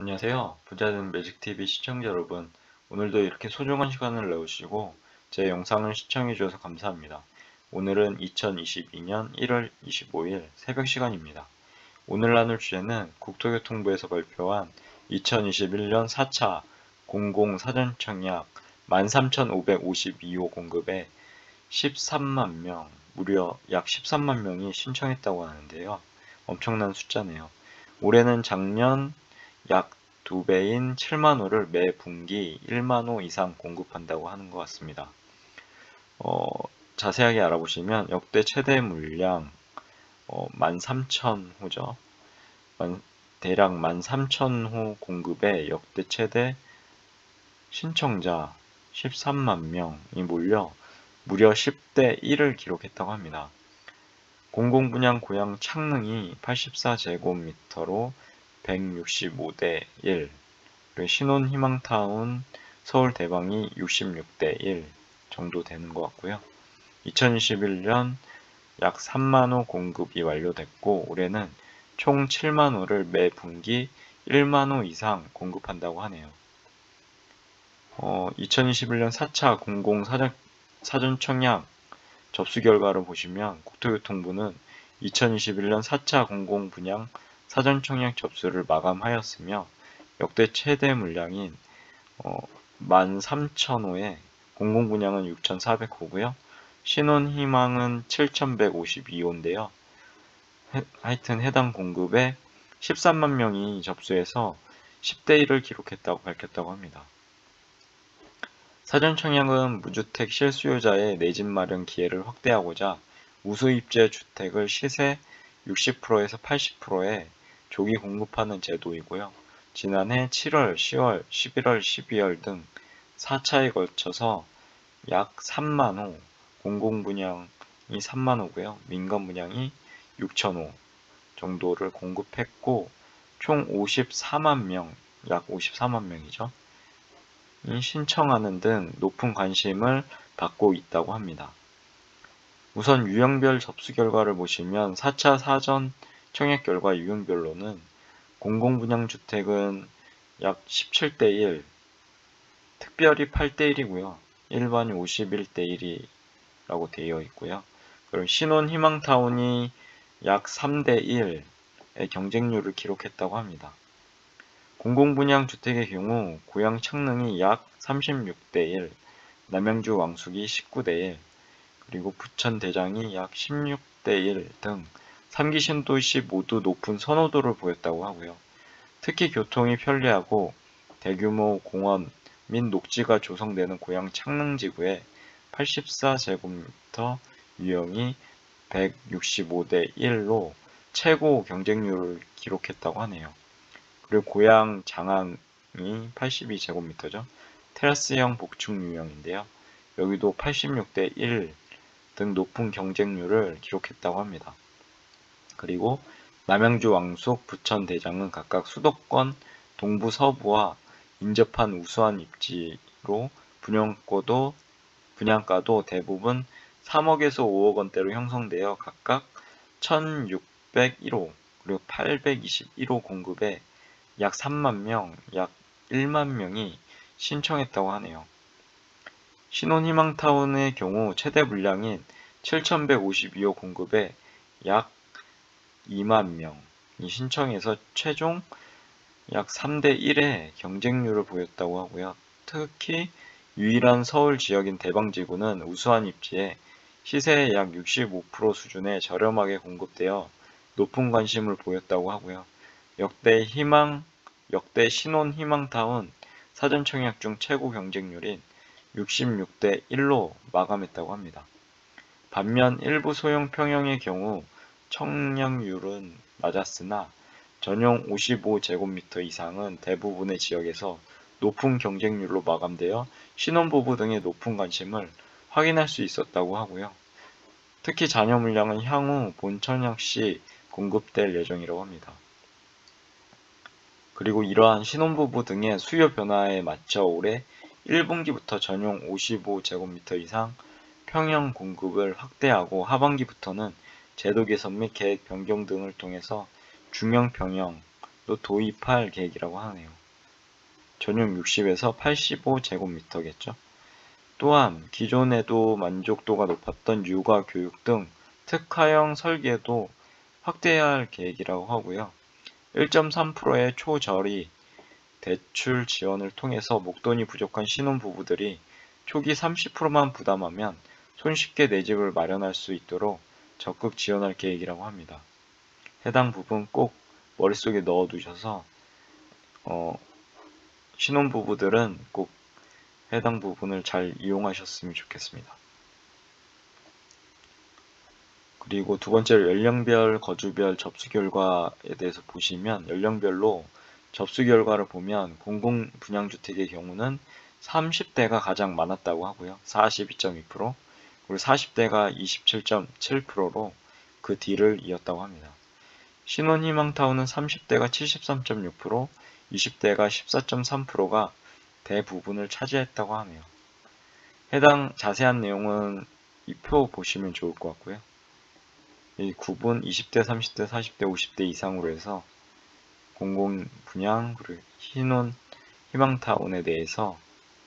안녕하세요. 부자는 매직TV 시청자 여러분. 오늘도 이렇게 소중한 시간을 내주시고 제 영상을 시청해 주셔서 감사합니다. 오늘은 2022년 1월 25일 새벽 시간입니다. 오늘 나눌 주제는 국토교통부에서 발표한 2021년 4차 공공사전청약 13,552호 공급에 13만 명, 무려 약 13만 명이 신청했다고 하는데요. 엄청난 숫자네요. 올해는 작년 약 2배인 7만 호를 매 분기 1만 호 이상 공급한다고 하는 것 같습니다. 자세하게 알아보시면 역대 최대 물량 13,000호죠. 대략 13,000호 공급에 역대 최대 신청자 13만 명이 몰려 무려 10대 1을 기록했다고 합니다. 공공분양 고양 창릉이 84제곱미터로 165대 1, 그리고 신혼희망타운 서울 대방이 66대 1 정도 되는 것 같고요. 2021년 약 3만호 공급이 완료됐고 올해는 총 7만호를 매 분기 1만호 이상 공급한다고 하네요. 2021년 4차 공공사전청약 접수 결과를 보시면 국토교통부는 2021년 4차 공공분양 사전청약 접수를 마감하였으며 역대 최대 물량인 13,000호에 공공분양은 6,400호고요. 신혼희망은 7,152호인데요. 하여튼 해당 공급에 13만 명이 접수해서 10대 1을 기록했다고 밝혔다고 합니다. 사전청약은 무주택 실수요자의 내 집 마련 기회를 확대하고자 우수입지 주택을 시세 60%에서 80%에 조기 공급하는 제도이고요. 지난해 7월, 10월, 11월, 12월 등 4차에 걸쳐서 약 3만호, 공공분양이 3만호고요. 민간분양이 6천호 정도를 공급했고 총 54만 명, 약 54만 명이죠. 신청하는 등 높은 관심을 받고 있다고 합니다. 우선 유형별 접수 결과를 보시면 4차 사전 청약 결과 유형별로는 공공분양주택은 약 17대 1, 특별히 8대 1이고요. 일반이 51대 1이라고 되어 있고요. 그리고 신혼희망타운이 약 3대 1의 경쟁률을 기록했다고 합니다. 공공분양 주택의 경우 고양 창릉이 약 36대 1, 남양주 왕숙이 19대 1, 그리고 부천 대장이 약 16대 1 등 3기 신도시 모두 높은 선호도를 보였다고 하고요. 특히 교통이 편리하고 대규모 공원 및 녹지가 조성되는 고양 창릉지구에 84제곱미터 유형이 165대 1로 최고 경쟁률을 기록했다고 하네요. 그리고 고양 장항이 82제곱미터죠. 테라스형 복층 유형인데요. 여기도 86대 1 등 높은 경쟁률을 기록했다고 합니다. 그리고 남양주 왕숙, 부천 대장은 각각 수도권 동부 서부와 인접한 우수한 입지로 분양가도 대부분 3억에서 5억 원대로 형성되어 각각 1601호 그리고 821호 공급에 약 3만 명, 약 1만 명이 신청했다고 하네요. 신혼희망타운의 경우 최대 물량인 7,152호 공급에 약 2만 명이 신청해서 최종 약 3대 1의 경쟁률을 보였다고 하고요. 특히 유일한 서울 지역인 대방지구는 우수한 입지에 시세의 약 65% 수준에 저렴하게 공급되어 높은 관심을 보였다고 하고요. 역대 신혼 희망타운 사전청약 중 최고 경쟁률인 66대 1로 마감했다고 합니다. 반면 일부 소형 평형의 경우 청약률은 낮았으나 전용 55제곱미터 이상은 대부분의 지역에서 높은 경쟁률로 마감되어 신혼부부 등의 높은 관심을 확인할 수 있었다고 하고요. 특히 잔여 물량은 향후 본청약 시 공급될 예정이라고 합니다. 그리고 이러한 신혼부부 등의 수요 변화에 맞춰 올해 1분기부터 전용 55제곱미터 이상 평형 공급을 확대하고 하반기부터는 제도 개선 및 계획 변경 등을 통해서 중형 평형 도입할 계획이라고 하네요. 전용 60에서 85제곱미터겠죠. 또한 기존에도 만족도가 높았던 육아, 교육 등 특화형 설계도 확대해야 할 계획이라고 하고요. 1.3%의 초저리 대출 지원을 통해서 목돈이 부족한 신혼부부들이 초기 30%만 부담하면 손쉽게 내 집을 마련할 수 있도록 적극 지원할 계획이라고 합니다. 해당 부분 꼭 머릿속에 넣어 두셔서 신혼부부들은 꼭 해당 부분을 잘 이용하셨으면 좋겠습니다. 그리고 두 번째로 연령별, 거주별 접수 결과에 대해서 보시면 연령별로 접수 결과를 보면 공공분양주택의 경우는 30대가 가장 많았다고 하고요. 42.2%, 그리고 40대가 27.7%로 그 뒤를 이었다고 합니다. 신혼희망타운은 30대가 73.6%, 20대가 14.3%가 대부분을 차지했다고 하네요. 해당 자세한 내용은 이 표 보시면 좋을 것 같고요. 이 구분 20대, 30대, 40대, 50대 이상으로 해서 공공분양 그리고 신혼 희망타운에 대해서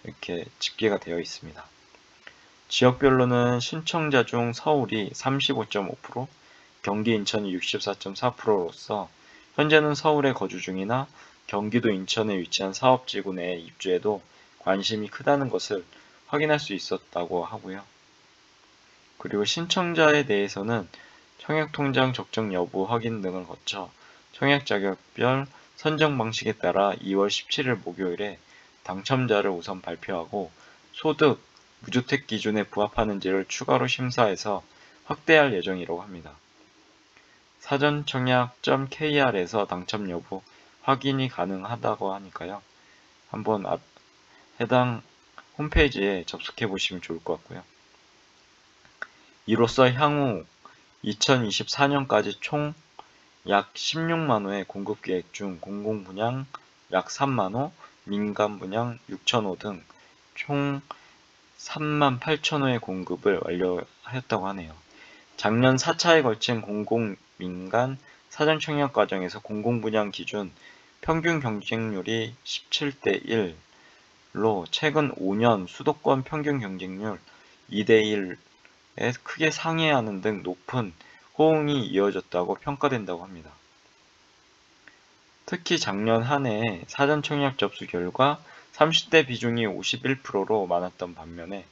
이렇게 집계가 되어 있습니다. 지역별로는 신청자 중 서울이 35.5%, 경기 인천이 64.4%로서 현재는 서울에 거주 중이나 경기도 인천에 위치한 사업지구 내에 입주에도 관심이 크다는 것을 확인할 수 있었다고 하고요. 그리고 신청자에 대해서는 청약통장 적정 여부 확인 등을 거쳐 청약 자격별 선정 방식에 따라 2월 17일 목요일에 당첨자를 우선 발표하고 소득, 무주택 기준에 부합하는지를 추가로 심사해서 확대할 예정이라고 합니다. 사전청약.kr에서 당첨 여부 확인이 가능하다고 하니까요. 한번 해당 홈페이지에 접속해 보시면 좋을 것 같고요. 이로써 향후 2024년까지 총 약 16만호의 공급 계획 중 공공분양 약 3만호, 민간분양 6천호 등 총 3만 8천호의 공급을 완료하였다고 하네요. 작년 4차에 걸친 공공민간 사전청약 과정에서 공공분양 기준 평균 경쟁률이 17대 1로 최근 5년 수도권 평균 경쟁률 2대 1에 크게 상회하는 등 높은 호응이 이어졌다고 평가된다고 합니다. 특히 작년 한 해 사전청약 접수 결과 30대 비중이 51%로 많았던 반면에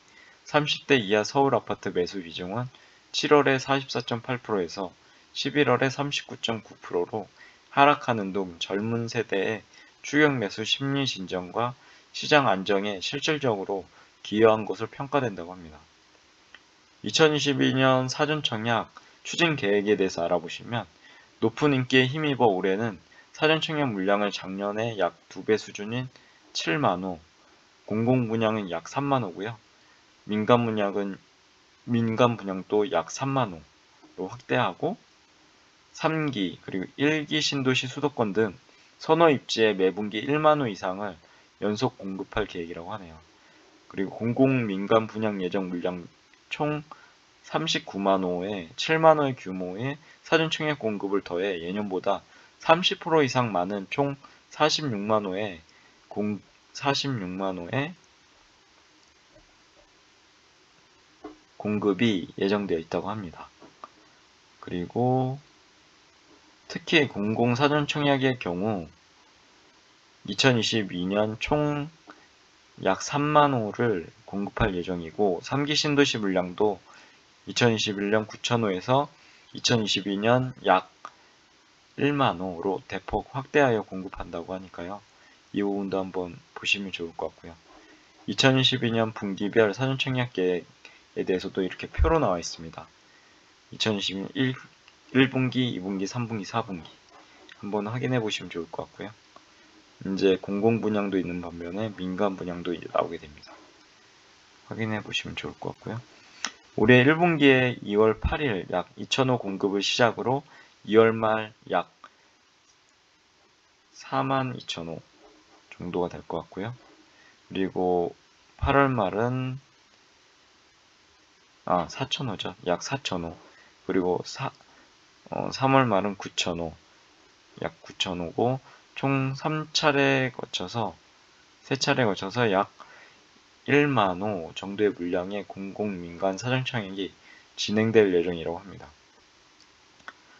30대 이하 서울 아파트 매수 비중은 7월에 44.8%에서 11월에 39.9%로 하락하는 등 젊은 세대의 추격 매수 심리 진정과 시장 안정에 실질적으로 기여한 것으로 평가된다고 합니다. 2022년 사전청약 추진 계획에 대해서 알아보시면 높은 인기에 힘입어 올해는 사전청약 물량을 작년에 약 2배 수준인 7만호, 공공분양은 약 3만호고요. 민간분양도 약 3만호로 확대하고 3기 그리고 1기 신도시 수도권 등 선호 입지에 매분기 1만호 이상을 연속 공급할 계획이라고 하네요. 그리고 공공민간 분양 예정 물량 총 39만호에 7만호의 규모의 사전청약 공급을 더해 예년보다 30% 이상 많은 총 46만호의 공급이 예정되어 있다고 합니다. 그리고 특히 공공사전청약의 경우 2022년 총 약 3만호를 공급할 예정이고 3기 신도시 물량도 2021년 9천호에서 2022년 약 1만호로 대폭 확대하여 공급한다고 하니까요. 이 부분도 한번 보시면 좋을 것 같고요. 2022년 분기별 사전청약 계획에 대해서도 이렇게 표로 나와 있습니다. 2022년 1분기, 2분기, 3분기, 4분기 한번 확인해 보시면 좋을 것 같고요. 이제 공공분양도 있는 반면에 민간분양도 나오게 됩니다. 확인해 보시면 좋을 것 같고요. 올해 1분기에 2월 8일 약 2,000호 공급을 시작으로 2월 말 약 42,000호 정도가 될 것 같고요. 그리고 8월 말은 4,000호죠. 약 4,000호. 그리고 3월 말은 9,000호. 약 9,000호고 총 3차례에 거쳐서 3차례에 거쳐서 약 1만 호 정도의 물량의 공공민간 사전청약이 진행될 예정이라고 합니다.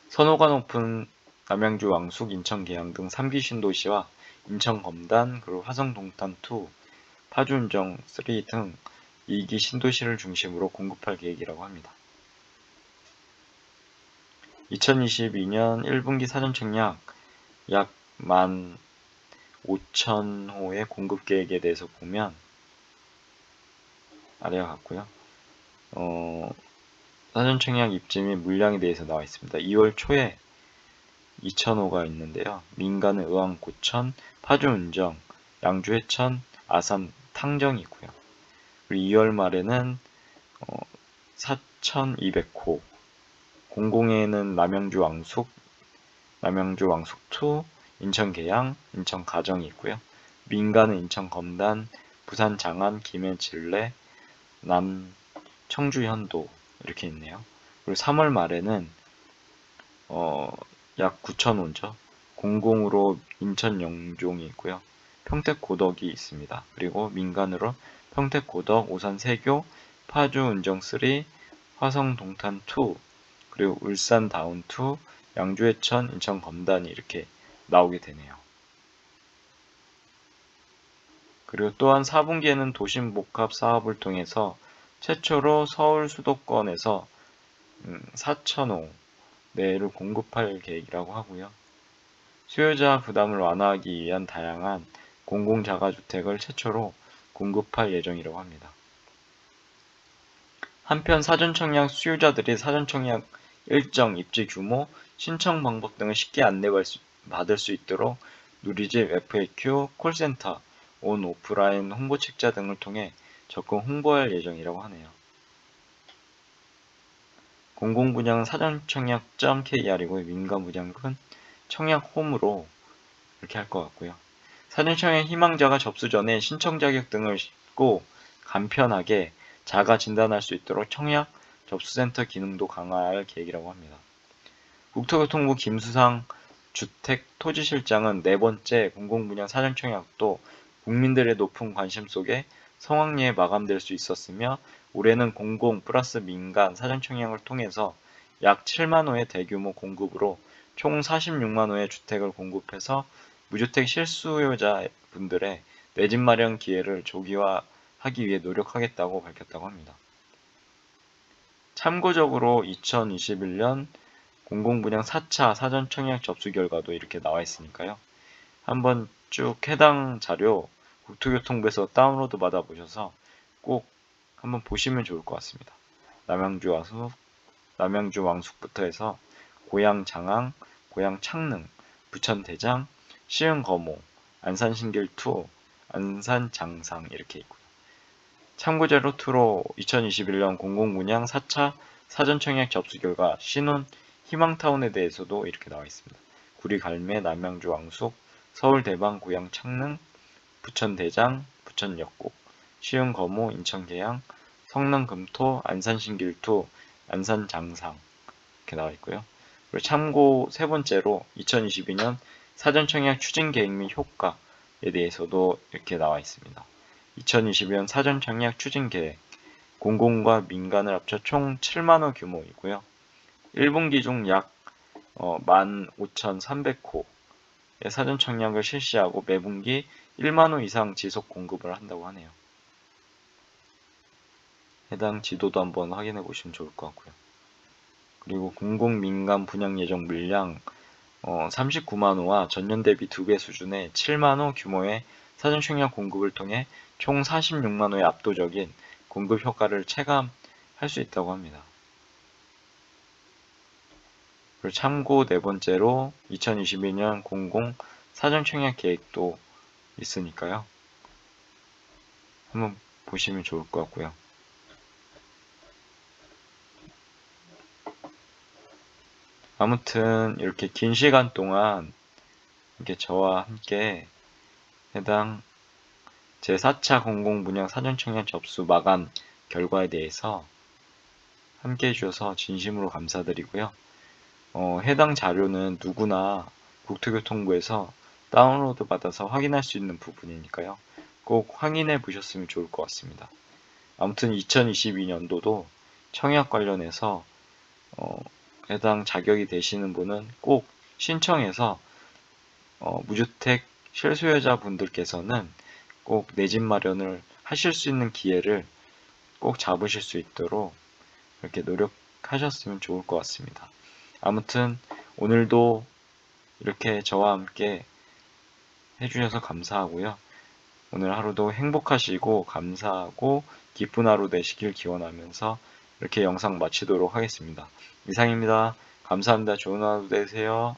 선호가 높은 남양주, 왕숙, 인천 계양 등 3기 신도시와 인천 검단, 그리고 화성 동탄 2, 파주 운정 3 등 2기 신도시를 중심으로 공급할 계획이라고 합니다. 2022년 1분기 사전청약 약 15,000호의 공급 계획에 대해서 보면 아래와 같고요. 사전청약 입지 및 물량에 대해서 나와 있습니다. 2월 초에 2,000호가 있는데요. 민간은 의왕, 고천, 파주 운정, 양주 해천, 아산 탕정이 있고요. 그리고 2월 말에는 4,200호, 공공에는 남양주 왕숙 2, 인천 계양, 인천 가정이 있고요. 민간은 인천 검단, 부산 장안, 김해 진례, 남 청주 현도 이렇게 있네요. 그리고 3월 말에는 약 9,000호죠. 공공으로 인천 영종이 있고요. 평택 고덕이 있습니다. 그리고 민간으로 평택 고덕, 오산 세교, 파주 운정 3, 화성 동탄 2, 그리고 울산 다운 2, 양주 해천, 인천 검단이 이렇게 나오게 되네요. 그리고 또한 4분기에는 도심 복합 사업을 통해서 최초로 서울 수도권에서 4,000호 내를 공급할 계획이라고 하고요. 수요자 부담을 완화하기 위한 다양한 공공자가주택을 최초로 공급할 예정이라고 합니다. 한편 사전청약 수요자들이 사전청약 일정, 입지 규모, 신청 방법 등을 쉽게 안내받을 수 있도록 누리집, FAQ, 콜센터, 온 오프라인 홍보책자 등을 통해 적극 홍보할 예정이라고 하네요. 공공분양은 사전청약.kr이고요. 민간분양은 청약홈으로 이렇게 할 것 같고요. 사전청약 희망자가 접수 전에 신청 자격 등을 싣고 간편하게 자가 진단할 수 있도록 청약 접수센터 기능도 강화할 계획이라고 합니다. 국토교통부 김수상 주택토지실장은 네 번째 공공분양 사전청약도 국민들의 높은 관심 속에 성황리에 마감될 수 있었으며 올해는 공공 플러스 민간 사전청약을 통해서 약 7만호의 대규모 공급으로 총 46만호의 주택을 공급해서 무주택 실수요자 분들의 내 집 마련 기회를 조기화하기 위해 노력하겠다고 밝혔다고 합니다. 참고적으로 2021년 공공분양 4차 사전청약 접수 결과도 이렇게 나와 있으니까요. 한번 쭉 해당 자료 국토교통부에서 다운로드 받아보셔서 꼭 한번 보시면 좋을 것 같습니다. 남양주 왕숙부터 해서 고양 장항, 고양 창릉, 부천 대장, 시흥 거모, 안산 신길 2, 안산 장상 이렇게 있고요. 참고자료 2로 2021년 공공분양 4차 사전청약 접수 결과 신혼 희망타운에 대해서도 이렇게 나와 있습니다. 구리 갈매, 남양주 왕숙, 서울 대방, 고양 창릉, 부천 대장, 부천 역곡, 시흥 거모, 인천 계양, 성남 금토, 안산 신길 2, 안산 장상 이렇게 나와 있고요. 그리고 참고 세 번째로 2022년 사전청약 추진 계획 및 효과에 대해서도 이렇게 나와 있습니다. 2022년 사전청약 추진 계획 공공과 민간을 합쳐 총 7만호 규모이고요. 1분기 중 약 15,300호의 사전청약을 실시하고 매분기 1만호 이상 지속 공급을 한다고 하네요. 해당 지도도 한번 확인해 보시면 좋을 것 같고요. 그리고 공공민간 분양 예정 물량 39만호와 전년 대비 2배 수준의 7만호 규모의 사전청약 공급을 통해 총 46만호의 압도적인 공급 효과를 체감할 수 있다고 합니다. 그리고 참고 네 번째로 2022년 공공 사전청약 계획도 있으니까요. 한번 보시면 좋을 것 같고요. 아무튼 이렇게 긴 시간 동안 이렇게 저와 함께 해당 제4차 공공분양 사전청약 접수 마감 결과에 대해서 함께 해주셔서 진심으로 감사드리고요. 해당 자료는 누구나 국토교통부에서 다운로드 받아서 확인할 수 있는 부분이니까요. 꼭 확인해 보셨으면 좋을 것 같습니다. 아무튼 2022년도도 청약 관련해서 해당 자격이 되시는 분은 꼭 신청해서 무주택 실수요자 분들께서는 꼭 내 집 마련을 하실 수 있는 기회를 꼭 잡으실 수 있도록 이렇게 노력하셨으면 좋을 것 같습니다. 아무튼 오늘도 이렇게 저와 함께 해주셔서 감사하고요. 오늘 하루도 행복하시고 감사하고 기쁜 하루 되시길 기원하면서 이렇게 영상 마치도록 하겠습니다. 이상입니다. 감사합니다. 좋은 하루 되세요.